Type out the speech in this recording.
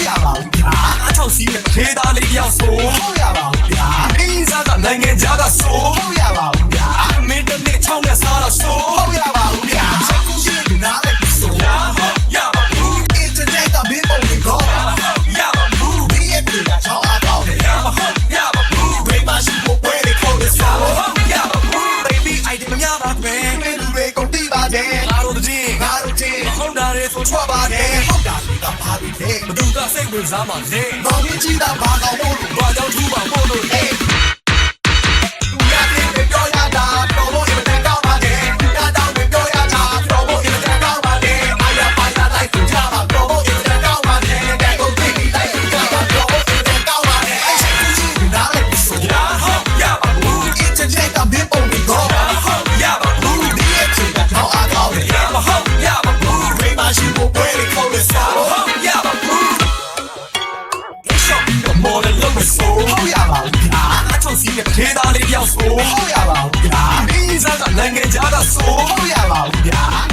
ရပါဘူးဗျာအချောက်စီးနဲ့ခေသားလေးရောက်ဆိုဟုတ်ရပါဘူးဗျာအင်းစားကနိုင်ငံခြားကဆိုဟုတ်ရပါဘူးဗျာမင်းတနေ့ချောင်းနဲ့စားတော့ဆိုဟုတ်ရပါဘူးဗျာအခုရှိနေနားလည်းဆိုရပါဘူး internet ကမင်းပုံတွေကောရပါဘူး ဒီရဲ့ပြည်ကချောင်းအားကောင်းတယ်ရပါဘူး ဘယ်မှာရှိဖို့ပွဲတွေခေါ်လို့ဆို ရပါဘူး baby I did မများပါပဲ မင်းတို့တွေကိုတီးပါတယ်ငါတို့တည်းငါတို့ချင်း ဟုတ်တာလေဆို ထွက်ပါတယ်ဟုတ်တာတွေကပါပြီလေဘသူကစိတ်ဝင်စားမှလဲ မောင်ကြီးတာဘာကောင်းလို့ ဘာကြောင့်ထူပါမို့လို့လဲ သူရတဲ့ပြောရတာတော်လို့အင်တာကောင်းပါတယ်တာတောင်းပြောရတာတော်လို့အင်တာကောင်းပါတယ်အားရပါတာလိုက်ကြပါတော်လို့အင်တာကောင်းပါတယ်တဲ့ကိုသိပြီးလိုက်ကြပါတော်လို့အင်တာကောင်းပါတယ်အဲ့ရှိကြီးနားလည်းဆိုရပါဘူး internet ကမင်းပုံတွေကောရပါဘူး ဒီရဲ့ချိန်ကချောင်းအားကောင်းတယ်ရပါဘူး ဘယ်မှာရှိဖို့ပွဲတွေခေါ်လို့ဆို ရပါဘူးရှော့ပြီးတော့မော်ဒယ်လုပ်မယ်ဆို ဟုတ်ရပါဘူးဗျာအချောက်စီးနဲ့ခေသားလေးရောက်ဆို ဟုတ်ရပါဘူးဗျာအင်းစားကနိုင်ငံခြားကဆို ဟုတ်ရပါဘူးဗျာ